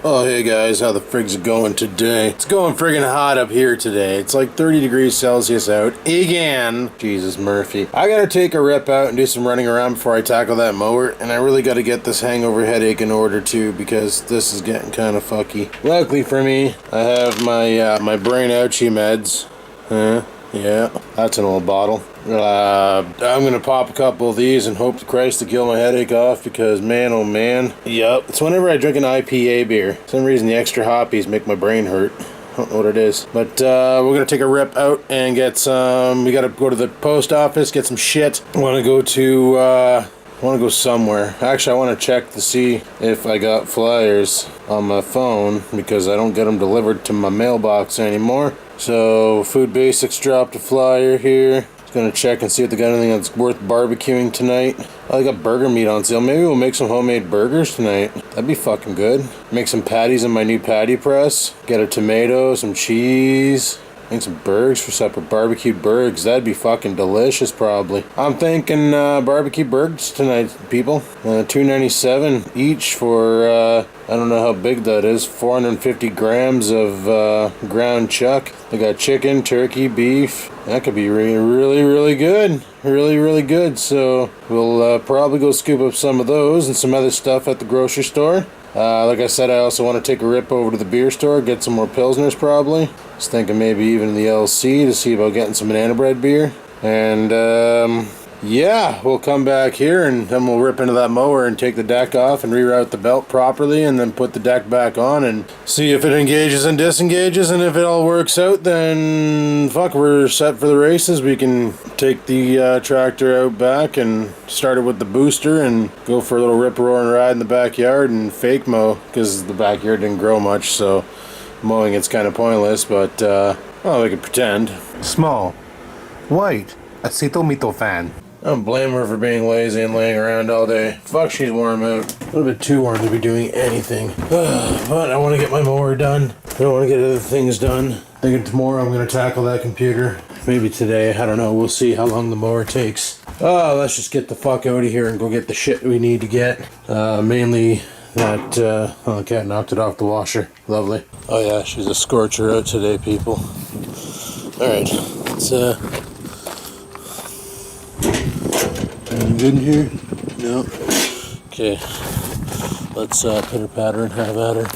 Oh hey guys, how the frig's it going today? It's going friggin' hot up here today. It's like 30 degrees Celsius out again. Jesus Murphy. I gotta take a rip out and do some running around before I tackle that mower, and I really gotta get this hangover headache in order too, because this is getting kind of fucky. Luckily for me, I have my brain ouchie meds. Yeah, that's an old bottle. I'm gonna pop a couple of these and hope to Christ to kill my headache off, because man oh man. Yep, it's whenever I drink an IPA beer. For some reason the extra hoppies make my brain hurt. I don't know what it is. But we're gonna take a rip out and get some, we gotta go to the post office, get some shit. I wanna go somewhere. Actually, I want to check to see if I got flyers on my phone, because I don't get them delivered to my mailbox anymore. So, Food Basics dropped a flyer here. Just gonna check and see if they got anything that's worth barbecuing tonight. Oh, they got burger meat on sale. Maybe we'll make some homemade burgers tonight. That'd be fucking good. Make some patties in my new patty press. Get a tomato, some cheese. Make some burgers for supper. Barbecued burgers. That'd be fucking delicious, probably. I'm thinking barbecue burgers tonight, people. $2.97 each for, I don't know how big that is. 450 grams of ground chuck. They got chicken, turkey, beef. That could be really good. Really good. So we'll probably go scoop up some of those and some other stuff at the grocery store. Like I said, I also want to take a rip over to the beer store, get some more Pilsners probably. I was thinking maybe even the LC to see about getting some banana bread beer. And yeah, we'll come back here and then we'll rip into that mower and take the deck off and reroute the belt properly, and then put the deck back on and see if it engages and disengages. And if it all works out, then fuck, we're set for the races. We can take the tractor out back and start it with the booster and go for a little rip roaring ride in the backyard and fake mow, because the backyard didn't grow much, so mowing it's kind of pointless. But well, we can pretend. Small, white, acetomitofen. I don't blame her for being lazy and laying around all day. Fuck, she's warm out. A little bit too warm to be doing anything. But I want to get my mower done. I don't want to get other things done. Thinking tomorrow I'm going to tackle that computer. Maybe today. I don't know. We'll see how long the mower takes. Let's just get the fuck out of here and go get the shit we need to get. Mainly that, oh, the cat knocked it off the washer. Lovely. Oh yeah, she's a scorcher out today, people. Alright, let's, anything good in here? No. Okay. Let's pitter patter and have at her.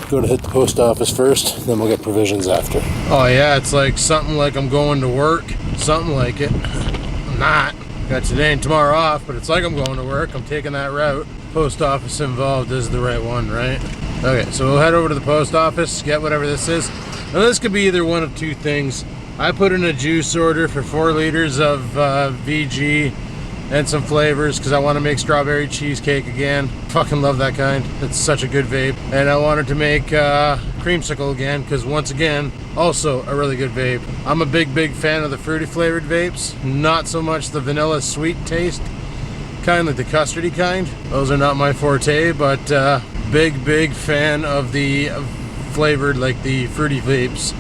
Go to hit the post office first, then we'll get provisions after. Oh yeah, it's like something like I'm going to work. Something like it. I'm not. Got today and tomorrow off, but it's like I'm going to work. I'm taking that route. Post office involved is the right one, right? Okay, so we'll head over to the post office, get whatever this is. Now this could be either one of two things. I put in a juice order for 4 liters of VG and some flavors, because I want to make strawberry cheesecake again. Fucking love that kind. It's such a good vape. And I wanted to make creamsicle again, because once again, also a really good vape. I'm a big fan of the fruity flavored vapes. Not so much the vanilla sweet taste kind, like the custardy kind. Those are not my forte, but big fan of the flavored, like the fruity vapes.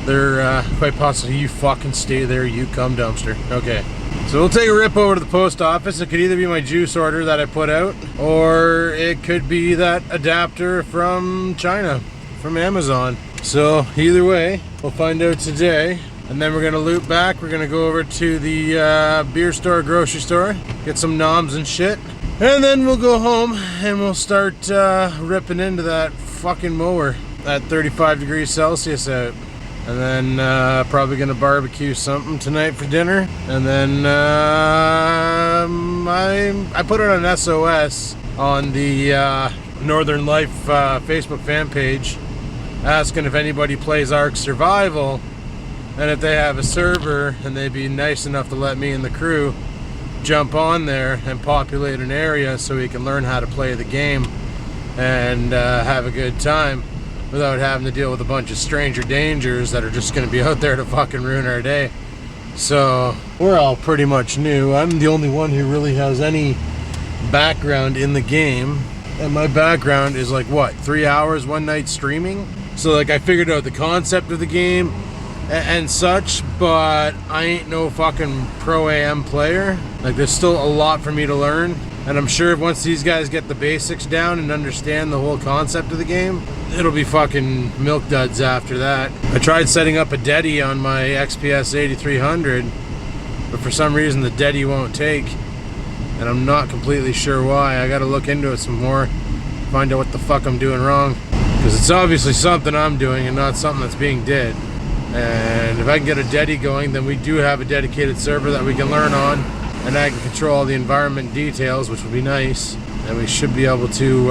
They're quite possibly, you fucking stay there, you cum dumpster. Okay. So we'll take a rip over to the post office. It could either be my juice order that I put out, or it could be that adapter from China, from Amazon. So either way, we'll find out today. And then we're gonna loop back. We're gonna go over to the beer store, grocery store, get some noms and shit. And then we'll go home and we'll start ripping into that fucking mower at 35 degrees Celsius out. And then probably gonna barbecue something tonight for dinner. And then I put it on SOS on the Northern Life Facebook fan page, asking if anybody plays Ark Survival, and if they have a server and they'd be nice enough to let me and the crew jump on there and populate an area so we can learn how to play the game and have a good time without having to deal with a bunch of stranger dangers that are just going to be out there to fucking ruin our day. So we're all pretty much new. I'm the only one who really has any background in the game, and my background is like, what, 3 hours one night streaming? So like, I figured out the concept of the game and such, but I ain't no fucking pro AM player. Like, there's still a lot for me to learn, And I'm sure once these guys get the basics down and understand the whole concept of the game, it'll be fucking milk duds after that. I tried setting up a Dedi on my XPS 8300, but for some reason the Dedi won't take. And I'm not completely sure why. I gotta look into it some more, find out what the fuck I'm doing wrong. Because it's obviously something I'm doing and not something that's being did. And if I can get a Dedi going, then we do have a dedicated server that we can learn on, and I can control all the environment details, which would be nice. And we should be able to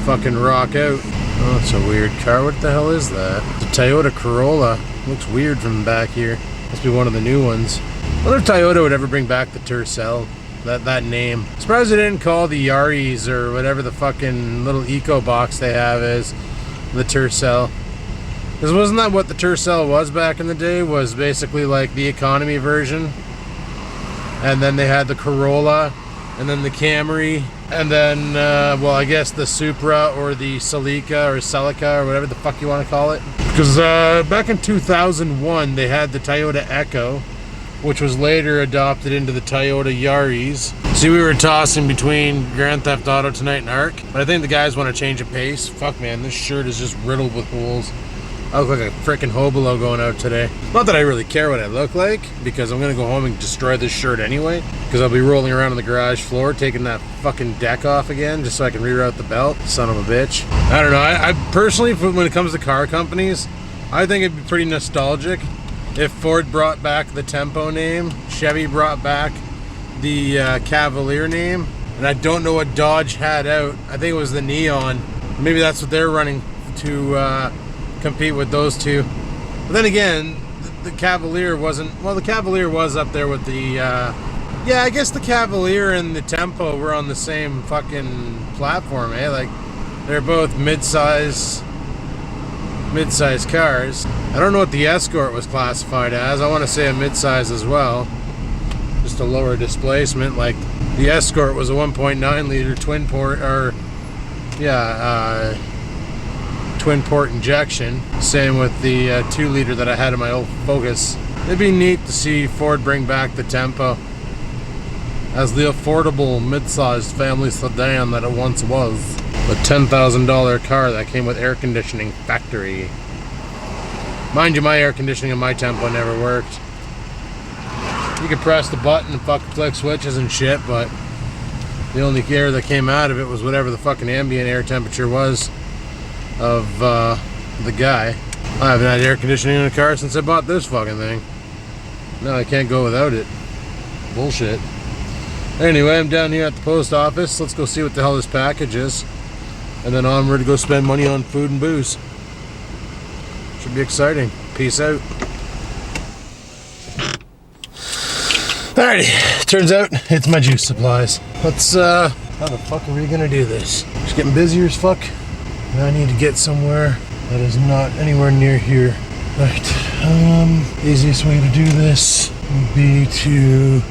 fucking rock out. Oh, it's a weird car. What the hell is that? It's a Toyota Corolla. Looks weird from back here. Must be one of the new ones. I wonder if Toyota would ever bring back the Tercel. That name. Surprised they didn't call the Yaris or whatever the fucking little eco box they have is the Tercel. Because wasn't that what the Tercel was back in the day? Was basically like the economy version. And then they had the Corolla, and then the Camry, and then, well, I guess the Supra or the Celica or Celica or whatever the fuck you want to call it. Because back in 2001, they had the Toyota Echo, which was later adopted into the Toyota Yaris. See, we were tossing between Grand Theft Auto tonight and Ark, but I think the guys want to change of pace. Fuck, man, this shirt is just riddled with holes. I look like a freaking hobolo going out today. Not that I really care what I look like, because I'm gonna go home and destroy this shirt anyway, because I'll be rolling around on the garage floor taking that fucking deck off again just so I can reroute the belt. Son of a bitch. I don't know. I personally, when it comes to car companies, I think it'd be pretty nostalgic if Ford brought back the Tempo name, Chevy brought back the Cavalier name, and I don't know what Dodge had out. I think it was the Neon. Maybe that's what they're running to compete with those two. But then again, the Cavalier wasn't, well, the Cavalier was up there with the yeah, I guess the Cavalier and the Tempo were on the same fucking platform, eh? Like, they're both mid-size cars. I don't know what the Escort was classified as. I want to say a mid-size as well, just a lower displacement. Like, the Escort was a 1.9 liter twin port, or yeah, twin port injection. Same with the 2 liter that I had in my old Focus. It'd be neat to see Ford bring back the Tempo as the affordable mid-sized family sedan that it once was. The $10,000 car that came with air conditioning factory. Mind you, my air conditioning in my Tempo never worked. You could press the button and fucking flick switches and shit, but the only air that came out of it was whatever the fucking ambient air temperature was of the guy. I haven't had air conditioning in a car since I bought this fucking thing. No, I can't go without it. Bullshit. Anyway, I'm down here at the post office. Let's go see what the hell this package is, and then onward to go spend money on food and booze. Should be exciting. Peace out. Alrighty, turns out it's my juice supplies. Let's how the fuck are we gonna do this? Just getting busier as fuck. I need to get somewhere that is not anywhere near here. Right, easiest way to do this would be to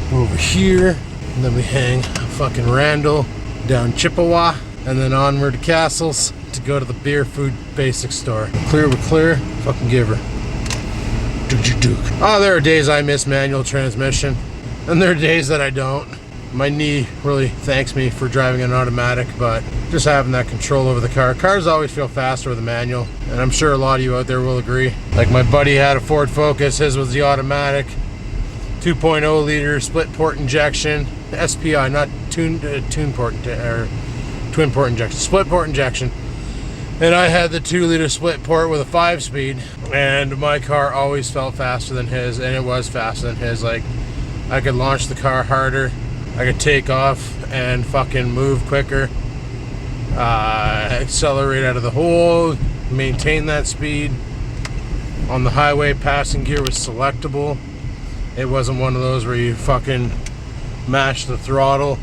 go over here, and then we hang a fucking Randall down Chippewa, and then onward to Castles to go to the beer food basic store. Clear with clear, fucking give her. Oh, there are days I miss manual transmission, and there are days that I don't. My knee really thanks me for driving an automatic, but just having that control over the car. Cars always feel faster with a manual, and I'm sure a lot of you out there will agree. Like, my buddy had a Ford Focus, his was the automatic, 2.0 liter split port injection, SPI, not twin port or twin port injection, split port injection. And I had the 2 liter split port with a 5-speed, and my car always felt faster than his, and it was faster than his. Like, I could launch the car harder, I could take off and fucking move quicker, accelerate out of the hole, maintain that speed. On the highway, passing gear was selectable. It wasn't one of those where you fucking mash the throttle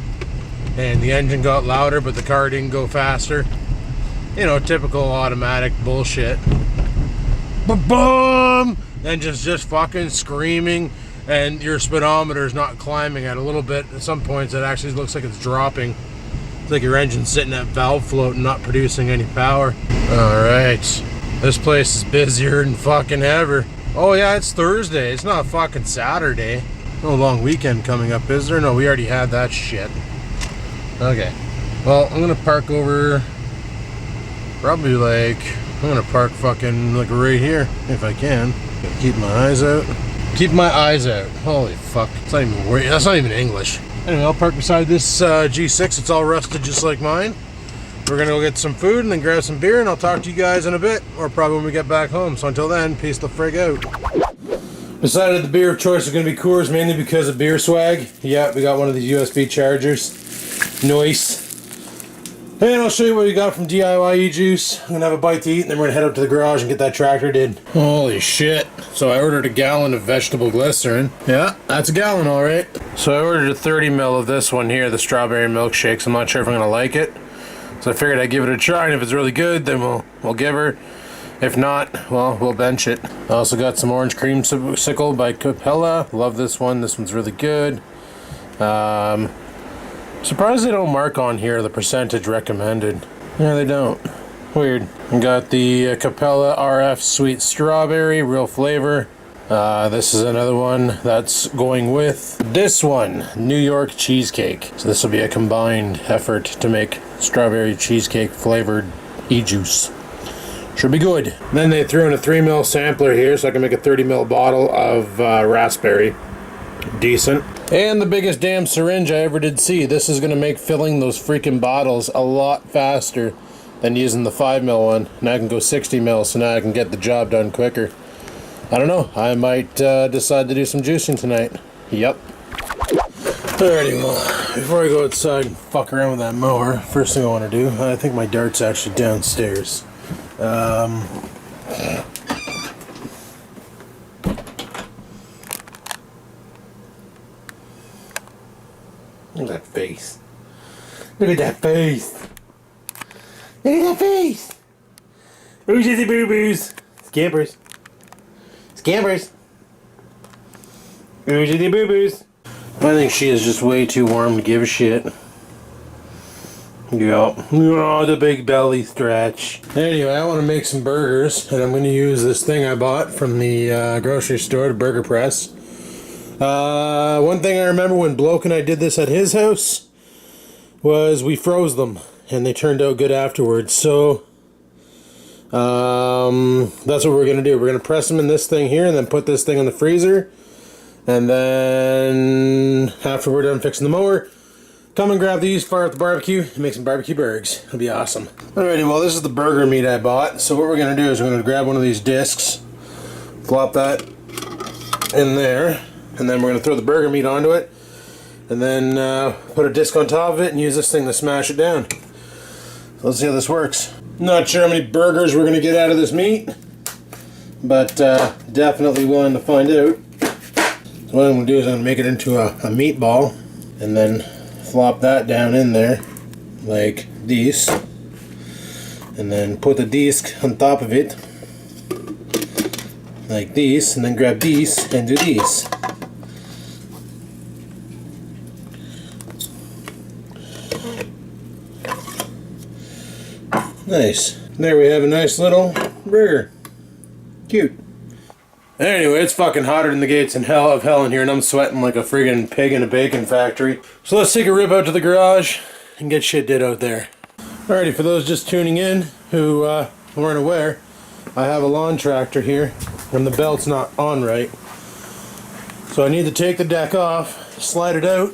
and the engine got louder but the car didn't go faster. You know, typical automatic bullshit. Boom! Engine's just fucking screaming, and your speedometer is not climbing at a little bit. At some points it actually looks like it's dropping. It's like your engine's sitting at valve float and not producing any power. Alright, this place is busier than fucking ever. Oh yeah, it's Thursday, it's not fucking Saturday. No long weekend coming up, is there? No, we already had that shit. Okay. Well, I'm gonna park over. Probably like I'm gonna park fucking like right here if I can. Keep my eyes out. Keep my eyes out. Holy fuck! It's not even worry. That's not even English. Anyway, I'll park beside this G6. It's all rusted just like mine. We're gonna go get some food and then grab some beer, and I'll talk to you guys in a bit, or probably when we get back home. So until then, peace the frig out. Decided the beer of choice is gonna be Coors, mainly because of beer swag. Yeah, we got one of these USB chargers. Nice. And I'll show you what we got from DIY EJUICE. I'm gonna have a bite to eat, and then we're gonna head up to the garage and get that tractor did. Holy shit. So I ordered a gallon of vegetable glycerin. Yeah, that's a gallon, alright. So I ordered a 30 ml of this one here, the strawberry milkshakes. I'm not sure if I'm gonna like it. So I figured I'd give it a try, and if it's really good, then we'll give her. If not, well, we'll bench it. I also got some orange creamsicle by Capella. Love this one. This one's really good. Surprised they don't mark on here the percentage recommended. Yeah, they don't. Weird. I got the Capella RF Sweet Strawberry, real flavor. This is another one that's going with this one, New York Cheesecake. So this will be a combined effort to make strawberry cheesecake flavored EJUICE. Should be good. Then they threw in a 3 ml sampler here so I can make a 30 ml bottle of raspberry. Decent. And the biggest damn syringe I ever did see. This is going to make filling those freaking bottles a lot faster than using the 5 ml one. Now I can go 60 ml, so now I can get the job done quicker. I don't know. I might decide to do some juicing tonight. Yep. Alrighty, well, before I go outside and fuck around with that mower, first thing I want to do, I think my dart's actually downstairs. Look at that face. Look at that face. Look at that face. Who's the boo-boos? Scampers. Scampers. Who's the boo-boos? I think she is just way too warm to give a shit. Yup. Oh, the big belly stretch. Anyway, I want to make some burgers, and I'm going to use this thing I bought from the grocery store, the burger press. One thing I remember when Bloke and I did this at his house was we froze them, and they turned out good afterwards. So that's what we're going to do. We're going to press them in this thing here and then put this thing in the freezer. And then after we're done fixing the mower, come and grab these, fire up the barbecue, and make some barbecue burgers. It'll be awesome. Alrighty, well, this is the burger meat I bought. So what we're going to do is we're going to grab one of these discs, flop that in there, and then we're going to throw the burger meat onto it, and then put a disc on top of it and use this thing to smash it down. So let's see how this works. Not sure how many burgers we're going to get out of this meat, but definitely willing to find out. So what I'm going to do is I'm going to make it into a meatball, and then flop that down in there like this, and then put the disc on top of it like this, and then grab this and do this. Nice. There we have a nice little burger. Cute. Anyway, it's fucking hotter than the gates of hell in here, and I'm sweating like a friggin' pig in a bacon factory. So let's take a rip out to the garage and get shit did out there. Alrighty, for those just tuning in who weren't aware, I have a lawn tractor here, and the belt's not on right. So I need to take the deck off, slide it out,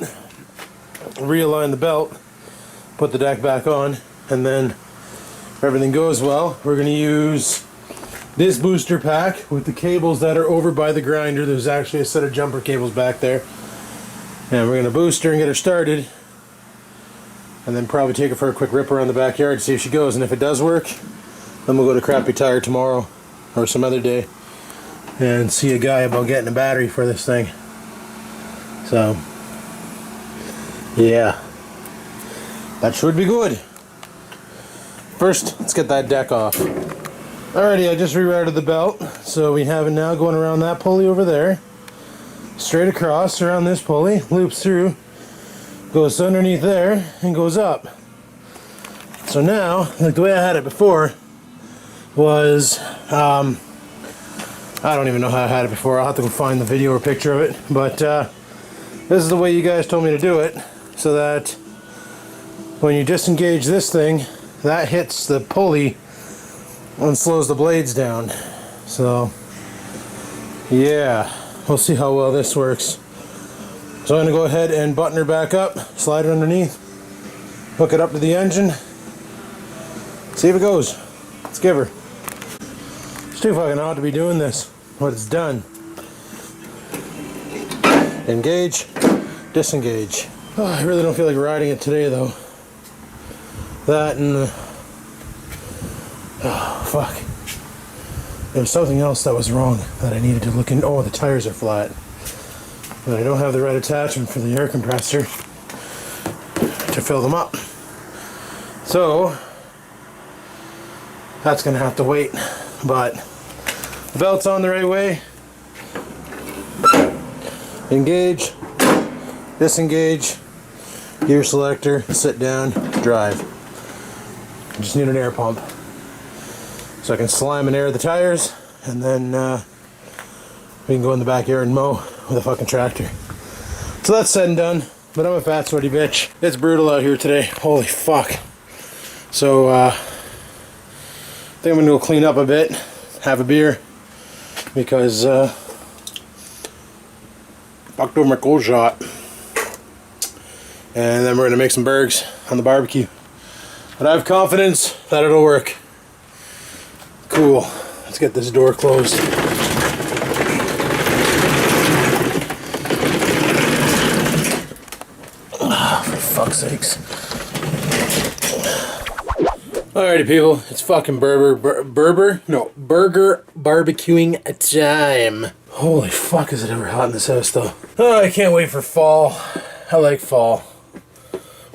realign the belt, put the deck back on, and then if everything goes well, we're going to use this booster pack with the cables that are over by the grinder. There's actually a set of jumper cables back there. And we're going to boost her and get her started. And then probably take her for a quick rip around the backyard to see if she goes. And if it does work, then we'll go to Crappy Tire tomorrow or some other day and see a guy about getting a battery for this thing. So, yeah. That should be good. First, let's get that deck off. Alrighty, I just rerouted the belt, so we have it now going around that pulley over there, straight across around this pulley, loops through, goes underneath there, and goes up. So now, like the way I had it before was, I don't even know how I had it before. I'll have to go find the video or picture of it, but This is the way you guys told me to do it, so that when you disengage this thing, that hits the pulley and slows the blades down. So yeah, we'll see how well this works. So I'm going to go ahead and button her back up, slide her underneath, hook it up to the engine, see if it goes. Let's give her. It's too fucking hot to be doing this, but it's done. Engage, disengage. Oh, I really don't feel like riding it today though. That and oh fuck. There was something else that was wrong that I needed to look in. Oh, the tires are flat. But I don't have the right attachment for the air compressor to fill them up. So that's gonna have to wait. But the belt's on the right way. Engage, disengage, gear selector, sit down, drive. I just need an air pump. So I can slime and air the tires, and then we can go in the backyard and mow with a fucking tractor. So that's said and done, but I'm a fat sweaty bitch. It's brutal out here today, holy fuck. So I think I'm gonna go clean up a bit, have a beer, because fucked over my cold shot. And then we're gonna make some burgers on the barbecue. But I have confidence that it'll work. Cool. Let's get this door closed. Oh, for fuck's sakes. Alrighty people, it's fucking burger barbecuing time. Holy fuck, is it ever hot in this house though. Oh, I can't wait for fall. I like fall.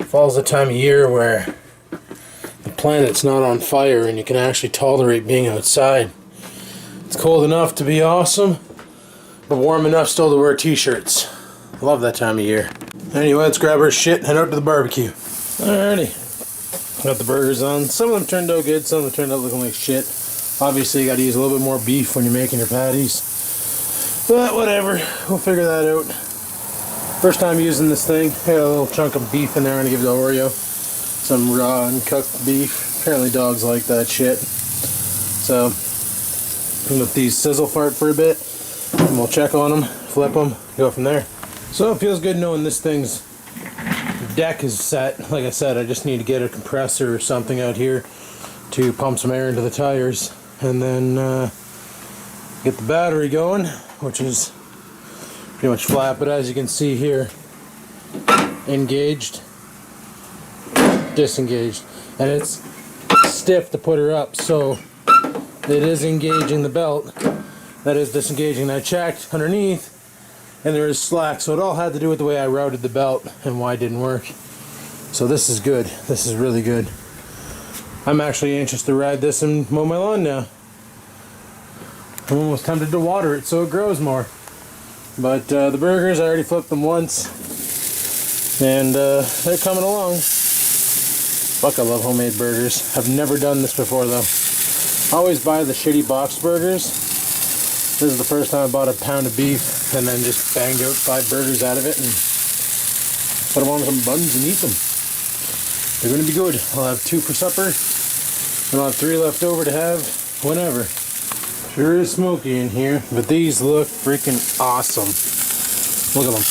Fall's the time of year where the planet's not on fire and you can actually tolerate being outside. It's cold enough to be awesome, but warm enough still to wear t-shirts. I love that time of year. Anyway, let's grab our shit and head out to the barbecue. Alrighty. Got the burgers on. Some of them turned out good, some of them turned out looking like shit. Obviously you gotta use a little bit more beef when you're making your patties. But whatever, we'll figure that out. First time using this thing. Got a little chunk of beef in there. I'm gonna give it to Oreo. Some raw and cooked beef. Apparently dogs like that shit. So I'm gonna let these sizzle fart for a bit, and we'll check on them, flip them, go from there. So it feels good knowing this thing's deck is set. Like I said, I just need to get a compressor or something out here to pump some air into the tires, and then get the battery going, which is pretty much flat, but as you can see here, engaged, disengaged, and it's stiff to put her up, so it is engaging the belt, that is disengaging. I checked underneath and there is slack, so it all had to do with the way I routed the belt and why it didn't work. So this is good. This is really good. I'm actually anxious to ride this and mow my lawn now. I'm almost tempted to water it so it grows more. But the burgers, I already flipped them once, and they're coming along. Fuck, I love homemade burgers. I've never done this before though. I always buy the shitty box burgers. This is the first time I bought a pound of beef and then just banged out 5 burgers out of it and put them on some buns and eat them. They're going to be good. I'll have 2 for supper, and I'll have 3 left over to have whenever. Sure is smoky in here, but these look freaking awesome. Look at them.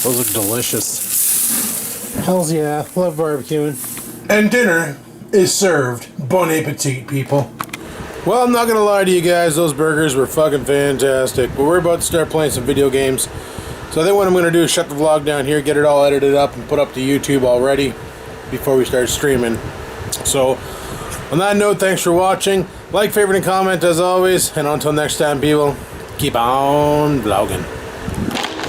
Those look delicious. Hells yeah, love barbecuing. And dinner is served. Bon appetit, people. Well, I'm not going to lie to you guys, those burgers were fucking fantastic. But we're about to start playing some video games. So I think what I'm going to do is shut the vlog down here, get it all edited up and put up to YouTube already before we start streaming. So, on that note, thanks for watching. Like, favorite, and comment as always. And until next time, people, keep on vlogging.